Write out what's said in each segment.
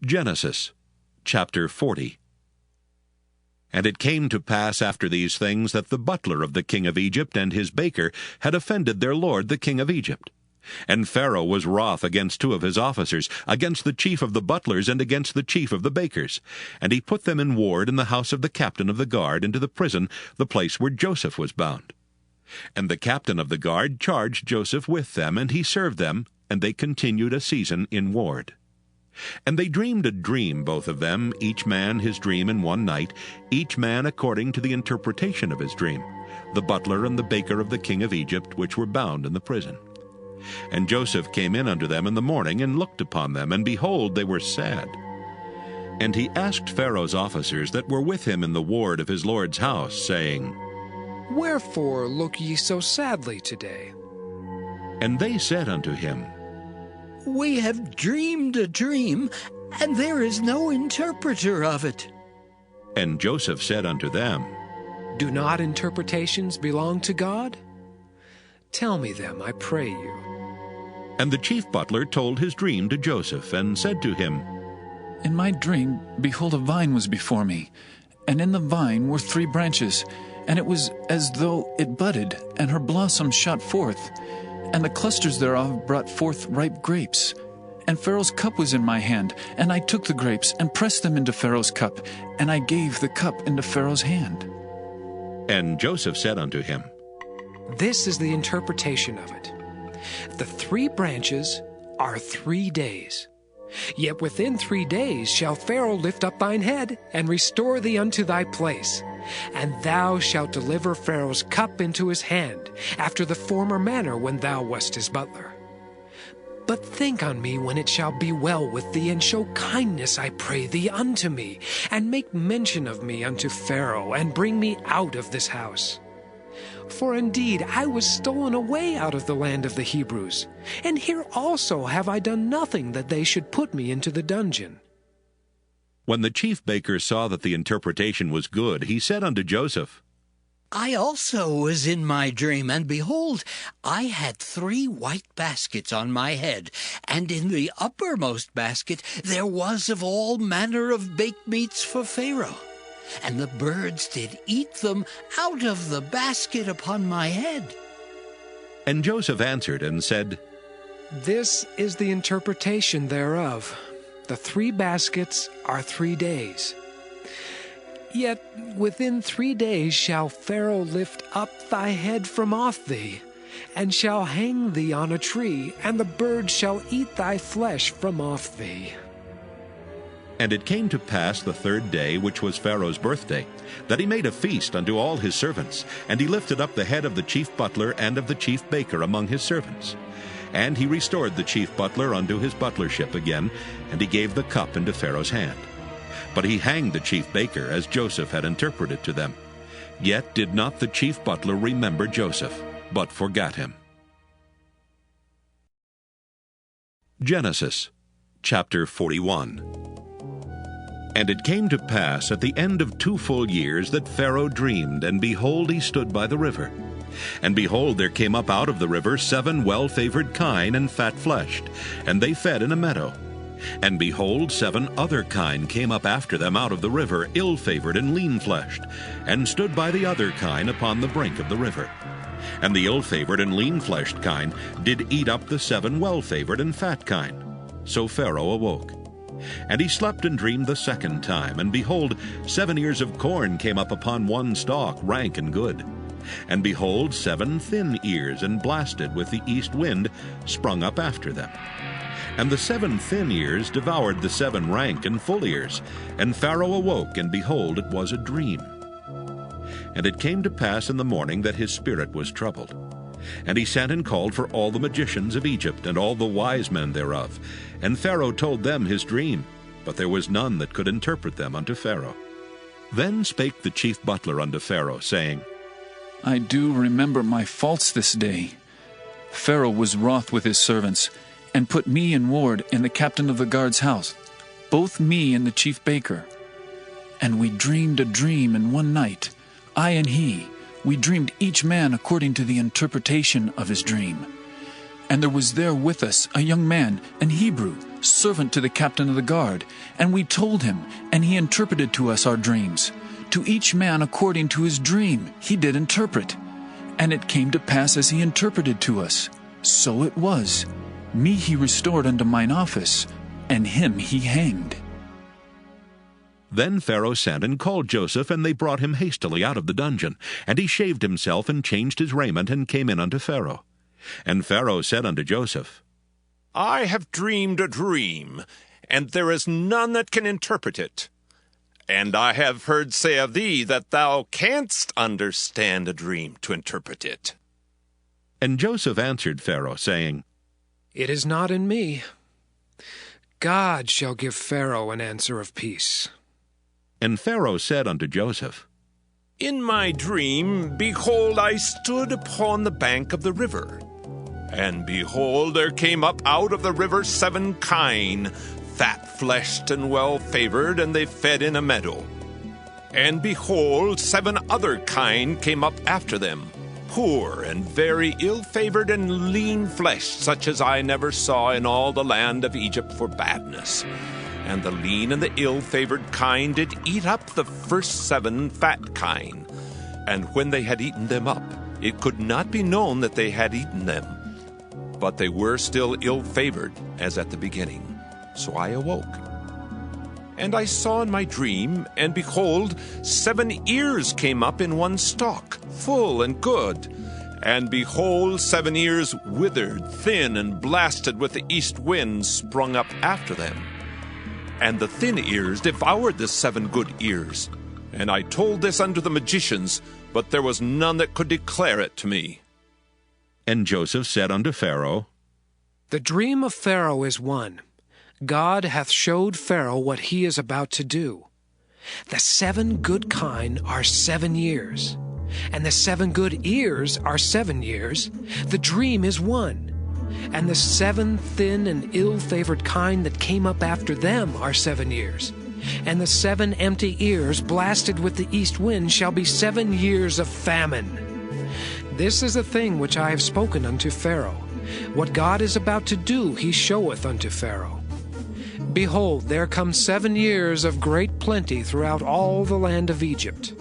Genesis chapter 40. And it came to pass after these things that the butler of the king of Egypt and his baker had offended their lord the king of Egypt. And Pharaoh was wroth against two of his officers, against the chief of the butlers and against the chief of the bakers. And he put them in ward in the house of the captain of the guard into the prison, the place where Joseph was bound. And the captain of the guard charged Joseph with them, and he served them, and they continued a season in ward. And they dreamed a dream, both of them, each man his dream in one night, each man according to the interpretation of his dream, the butler and the baker of the king of Egypt, which were bound in the prison. And Joseph came in unto them in the morning, and looked upon them, and behold, they were sad. And he asked Pharaoh's officers that were with him in the ward of his lord's house, saying, Wherefore look ye so sadly today? And they said unto him, We have dreamed a dream, and there is no interpreter of it. And Joseph said unto them, Do not interpretations belong to God? Tell me them, I pray you. And the chief butler told his dream to Joseph, and said to him, In my dream, behold, a vine was before me, and in the vine were 3 branches, and it was as though it budded, and her blossoms shot forth, and the clusters thereof brought forth ripe grapes. And Pharaoh's cup was in my hand, and I took the grapes, and pressed them into Pharaoh's cup, and I gave the cup into Pharaoh's hand. And Joseph said unto him, This is the interpretation of it. The 3 branches are 3 days. Yet within 3 days shall Pharaoh lift up thine head, and restore thee unto thy place. And thou shalt deliver Pharaoh's cup into his hand, after the former manner when thou wast his butler. But think on me when it shall be well with thee, and show kindness, I pray thee, unto me, and make mention of me unto Pharaoh, and bring me out of this house. For indeed I was stolen away out of the land of the Hebrews, and here also have I done nothing that they should put me into the dungeon. When the chief baker saw that the interpretation was good, he said unto Joseph, I also was in my dream, and behold, I had 3 white baskets on my head, and in the uppermost basket there was of all manner of baked meats for Pharaoh. And the birds did eat them out of the basket upon my head. And Joseph answered and said, This is the interpretation thereof. The 3 baskets are 3 days. Yet within 3 days shall Pharaoh lift up thy head from off thee, and shall hang thee on a tree, and the birds shall eat thy flesh from off thee. And it came to pass the 3rd day, which was Pharaoh's birthday, that he made a feast unto all his servants, and he lifted up the head of the chief butler and of the chief baker among his servants. And he restored the chief butler unto his butlership again, and he gave the cup into Pharaoh's hand. But he hanged the chief baker, as Joseph had interpreted to them. Yet did not the chief butler remember Joseph, but forgat him. Genesis chapter 41. And it came to pass at the end of 2 full years that Pharaoh dreamed, and behold, he stood by the river. And behold, there came up out of the river 7 well-favored kine and fat-fleshed, and they fed in a meadow. And behold, 7 other kine came up after them out of the river, ill-favored and lean-fleshed, and stood by the other kine upon the brink of the river. And the ill-favored and lean-fleshed kine did eat up the 7 well-favored and fat kine. So Pharaoh awoke. And he slept and dreamed the 2nd time, and behold, 7 ears of corn came up upon one stalk, rank and good. And behold, 7 thin ears, and blasted with the east wind, sprung up after them. And the 7 thin ears devoured the 7 rank and full ears. And Pharaoh awoke, and behold, it was a dream. And it came to pass in the morning that his spirit was troubled. And he sent and called for all the magicians of Egypt, and all the wise men thereof. And Pharaoh told them his dream, but there was none that could interpret them unto Pharaoh. Then spake the chief butler unto Pharaoh, saying, I do remember my faults this day. Pharaoh was wroth with his servants, and put me in ward in the captain of the guard's house, both me and the chief baker. And we dreamed a dream in one night, I and he. We dreamed each man according to the interpretation of his dream. And there was there with us a young man, an Hebrew, servant to the captain of the guard, and we told him, and he interpreted to us our dreams. To each man according to his dream he did interpret. And it came to pass as he interpreted to us. So it was. Me he restored unto mine office, and him he hanged. Then Pharaoh sent and called Joseph, and they brought him hastily out of the dungeon. And he shaved himself, and changed his raiment, and came in unto Pharaoh. And Pharaoh said unto Joseph, I have dreamed a dream, and there is none that can interpret it. And I have heard say of thee that thou canst understand a dream to interpret it. And Joseph answered Pharaoh, saying, It is not in me. God shall give Pharaoh an answer of peace. And Pharaoh said unto Joseph, In my dream, behold, I stood upon the bank of the river. And behold, there came up out of the river 7 kine, fat-fleshed and well-favored, and they fed in a meadow. And behold, 7 other kine came up after them, poor and very ill-favored and lean-fleshed, such as I never saw in all the land of Egypt for badness. And the lean and the ill-favored kine did eat up the first 7 fat kine. And when they had eaten them up, it could not be known that they had eaten them. But they were still ill-favored, as at the beginning. So I awoke. And I saw in my dream, and behold, 7 ears came up in one stalk, full and good. And behold, 7 ears withered, thin, and blasted with the east wind sprung up after them. And the thin ears devoured the 7 good ears. And I told this unto the magicians, but there was none that could declare it to me. And Joseph said unto Pharaoh, The dream of Pharaoh is one. God hath showed Pharaoh what he is about to do. The 7 good kine are 7 years, and the 7 good ears are 7 years. The dream is one. And the 7 thin and ill-favored kine that came up after them are 7 years. And the 7 empty ears blasted with the east wind shall be 7 years of famine. This is the thing which I have spoken unto Pharaoh. What God is about to do he showeth unto Pharaoh. Behold, there come 7 years of great plenty throughout all the land of Egypt.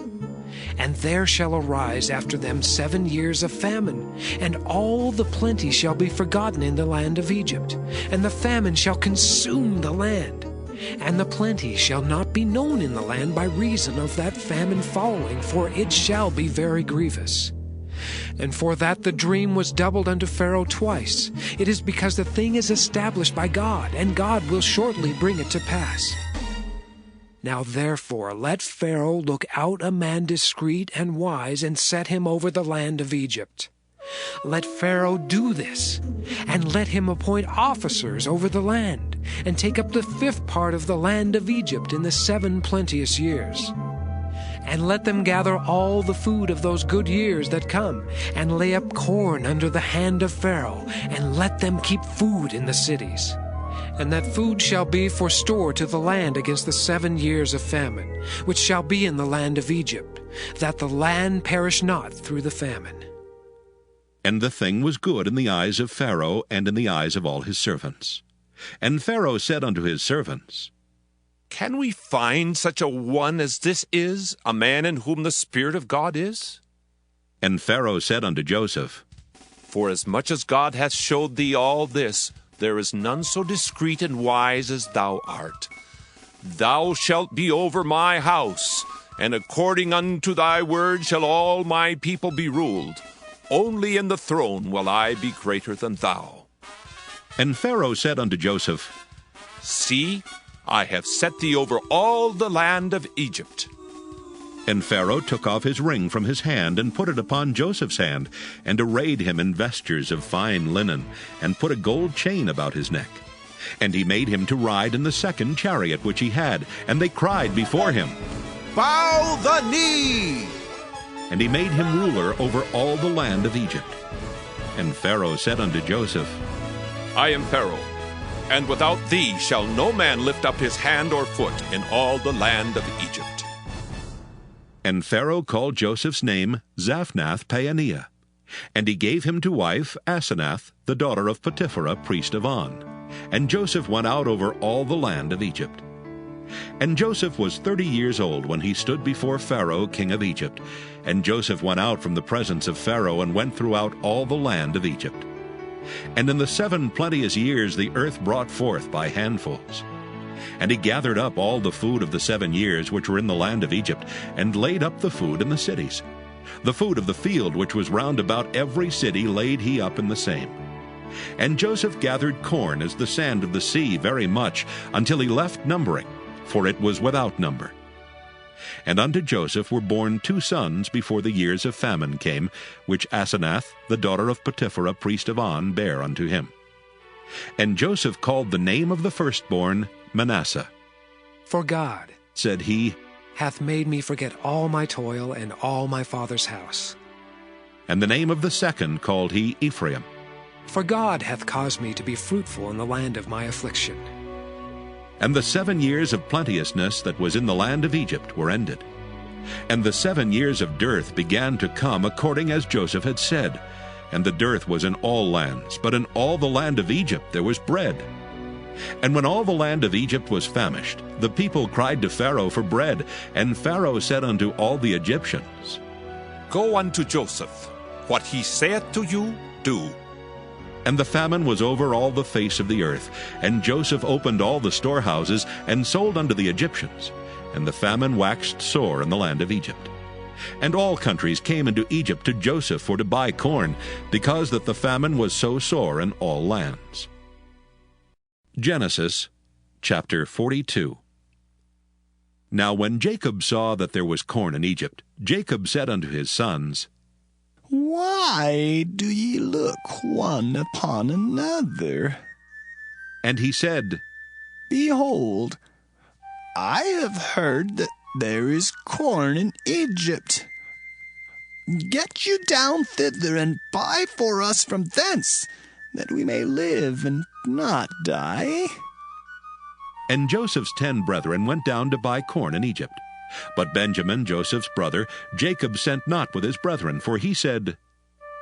And there shall arise after them 7 years of famine, and all the plenty shall be forgotten in the land of Egypt, and the famine shall consume the land. And the plenty shall not be known in the land by reason of that famine following, for it shall be very grievous. And for that the dream was doubled unto Pharaoh twice, it is because the thing is established by God, and God will shortly bring it to pass. Now therefore let Pharaoh look out a man discreet and wise, and set him over the land of Egypt. Let Pharaoh do this, and let him appoint officers over the land, and take up the 5th part of the land of Egypt in the 7 plenteous years. And let them gather all the food of those good years that come, and lay up corn under the hand of Pharaoh, and let them keep food in the cities. And that food shall be for store to the land against the 7 years of famine, which shall be in the land of Egypt, that the land perish not through the famine. And the thing was good in the eyes of Pharaoh, and in the eyes of all his servants. And Pharaoh said unto his servants, Can we find such a one as this is, a man in whom the Spirit of God is? And Pharaoh said unto Joseph, Forasmuch as God hath showed thee all this, there is none so discreet and wise as thou art. Thou shalt be over my house, and according unto thy word shall all my people be ruled. Only in the throne will I be greater than thou. And Pharaoh said unto Joseph, See, I have set thee over all the land of Egypt. And Pharaoh took off his ring from his hand, and put it upon Joseph's hand, and arrayed him in vestures of fine linen, and put a gold chain about his neck. And he made him to ride in the 2nd chariot which he had, and they cried before him, Bow the knee! And he made him ruler over all the land of Egypt. And Pharaoh said unto Joseph, I am Pharaoh, and without thee shall no man lift up his hand or foot in all the land of Egypt. And Pharaoh called Joseph's name Zaphnath-Paaneah. And he gave him to wife Asenath, the daughter of Potipherah, priest of On. And Joseph went out over all the land of Egypt. And Joseph was 30 years old when he stood before Pharaoh, king of Egypt. And Joseph went out from the presence of Pharaoh and went throughout all the land of Egypt. And in the 7 plenteous years the earth brought forth by handfuls. And he gathered up all the food of the 7 years which were in the land of Egypt, and laid up the food in the cities. The food of the field which was round about every city laid he up in the same. And Joseph gathered corn as the sand of the sea very much, until he left numbering, for it was without number. And unto Joseph were born 2 sons before the years of famine came, which Asenath, the daughter of Potipherah, priest of On, bare unto him. And Joseph called the name of the firstborn Manasseh. For God, said he, hath made me forget all my toil and all my father's house. And the name of the second called he Ephraim. For God hath caused me to be fruitful in the land of my affliction. And the 7 years of plenteousness that was in the land of Egypt were ended. And the 7 years of dearth began to come according as Joseph had said. And the dearth was in all lands, but in all the land of Egypt there was bread. And when all the land of Egypt was famished, the people cried to Pharaoh for bread. And Pharaoh said unto all the Egyptians, Go unto Joseph. What he saith to you, do. And the famine was over all the face of the earth. And Joseph opened all the storehouses, and sold unto the Egyptians. And the famine waxed sore in the land of Egypt. And all countries came into Egypt to Joseph for to buy corn, because that the famine was so sore in all lands. Genesis chapter 42. Now when Jacob saw that there was corn in Egypt, Jacob said unto his sons, Why do ye look one upon another? And he said, Behold, I have heard that there is corn in Egypt. Get you down thither, and buy for us from thence, that we may live and not die. And Joseph's 10 brethren went down to buy corn in Egypt. But Benjamin, Joseph's brother, Jacob sent not with his brethren, for he said,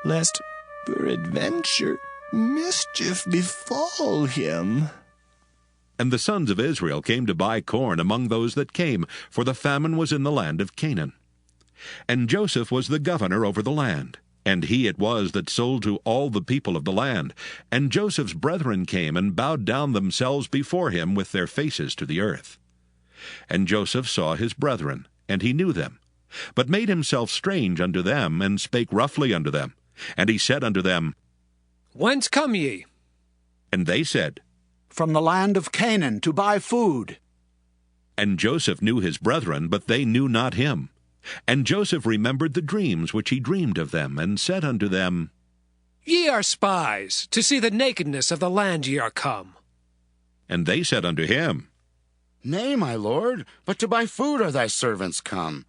Lest peradventure mischief befall him. And the sons of Israel came to buy corn among those that came, for the famine was in the land of Canaan. And Joseph was the governor over the land, and he it was that sold to all the people of the land. And Joseph's brethren came and bowed down themselves before him with their faces to the earth. And Joseph saw his brethren, and he knew them, but made himself strange unto them, and spake roughly unto them. And he said unto them, Whence come ye? And they said, From the land of Canaan, to buy food. And Joseph knew his brethren, but they knew not him. And Joseph remembered the dreams which he dreamed of them, and said unto them, Ye are spies, to see the nakedness of the land ye are come. And they said unto him, Nay, my lord, but to buy food are thy servants come.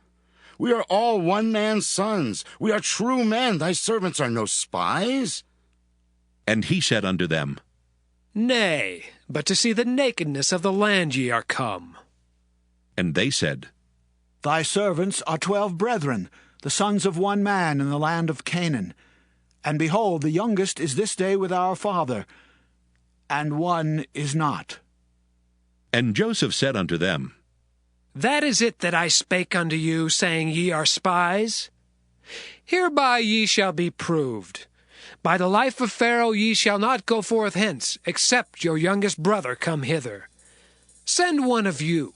We are all one man's sons. We are true men. Thy servants are no spies. And he said unto them, Nay, but to see the nakedness of the land ye are come. And they said, Thy servants are 12 brethren, the sons of one man in the land of Canaan. And behold, the youngest is this day with our father, and one is not. And Joseph said unto them, That is it that I spake unto you, saying, Ye are spies? Hereby ye shall be proved. By the life of Pharaoh ye shall not go forth hence, except your youngest brother come hither. Send one of you,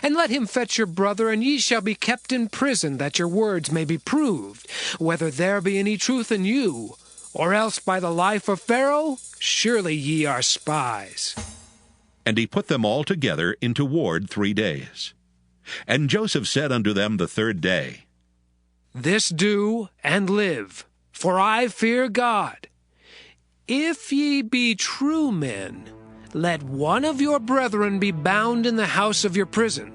and let him fetch your brother, and ye shall be kept in prison, that your words may be proved, whether there be any truth in you, or else by the life of Pharaoh, surely ye are spies. And he put them all together into ward 3 days. And Joseph said unto them the 3rd day, This do, and live, for I fear God. If ye be true men, let one of your brethren be bound in the house of your prison.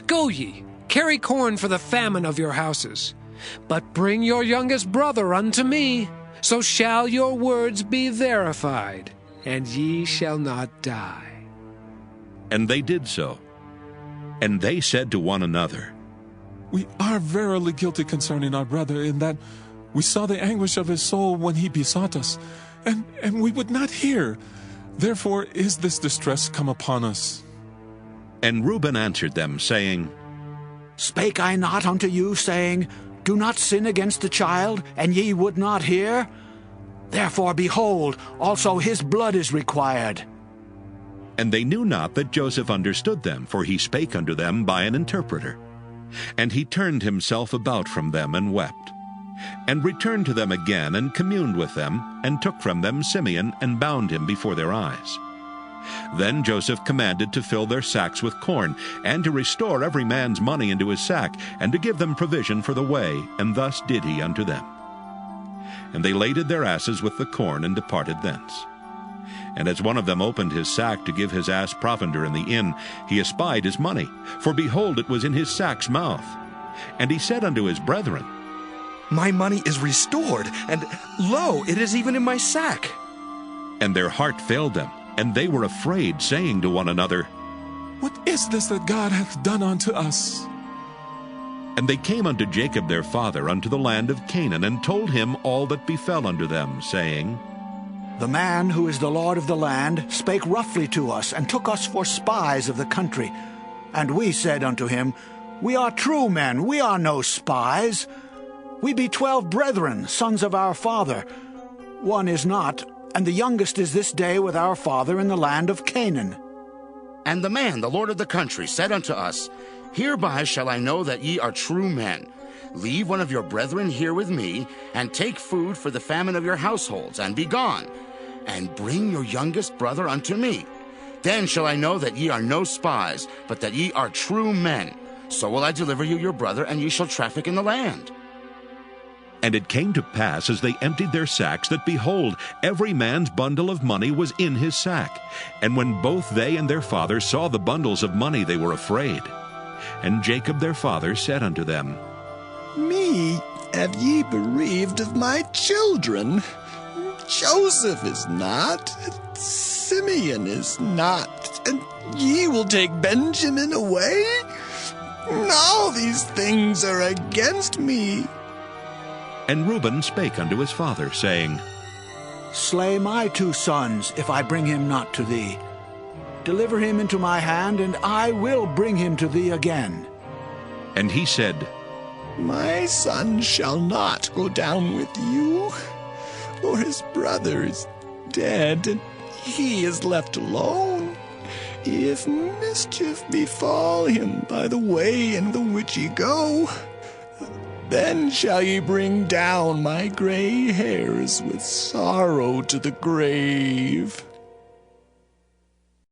Go ye, carry corn for the famine of your houses. But bring your youngest brother unto me, so shall your words be verified, and ye shall not die. And they did so. And they said to one another, We are verily guilty concerning our brother, in that we saw the anguish of his soul when he besought us, and we would not hear. Therefore is this distress come upon us. And Reuben answered them, saying, Spake I not unto you, saying, Do not sin against the child, and ye would not hear? Therefore, behold, also his blood is required. And they knew not that Joseph understood them, for he spake unto them by an interpreter. And he turned himself about from them, and wept, and returned to them again, and communed with them, and took from them Simeon, and bound him before their eyes. Then Joseph commanded to fill their sacks with corn, and to restore every man's money into his sack, and to give them provision for the way, and thus did he unto them. And they laded their asses with the corn, and departed thence. And as one of them opened his sack to give his ass provender in the inn, he espied his money, for behold, it was in his sack's mouth. And he said unto his brethren, My money is restored, and lo, it is even in my sack. And their heart failed them, and they were afraid, saying to one another, What is this that God hath done unto us? And they came unto Jacob their father unto the land of Canaan, and told him all that befell unto them, saying, The man who is the Lord of the land spake roughly to us, and took us for spies of the country. And we said unto him, We are true men, we are no spies. We be 12 brethren, sons of our father. One is not, and the youngest is this day with our father in the land of Canaan. And the man, the lord of the country, said unto us, Hereby shall I know that ye are true men. Leave one of your brethren here with me, and take food for the famine of your households, and be gone, and bring your youngest brother unto me. Then shall I know that ye are no spies, but that ye are true men. So will I deliver you your brother, and ye shall traffic in the land. And it came to pass, as they emptied their sacks, that, behold, every man's bundle of money was in his sack. And when both they and their father saw the bundles of money, they were afraid. And Jacob their father said unto them, Me have ye bereaved of my children. Joseph is not, Simeon is not, and ye will take Benjamin away? All these things are against me. And Reuben spake unto his father, saying, Slay my 2 sons, if I bring him not to thee. Deliver him into my hand, and I will bring him to thee again. And he said, My son shall not go down with you, for his brother is dead, and he is left alone. If mischief befall him by the way in the which ye go, then shall ye bring down my gray hairs with sorrow to the grave.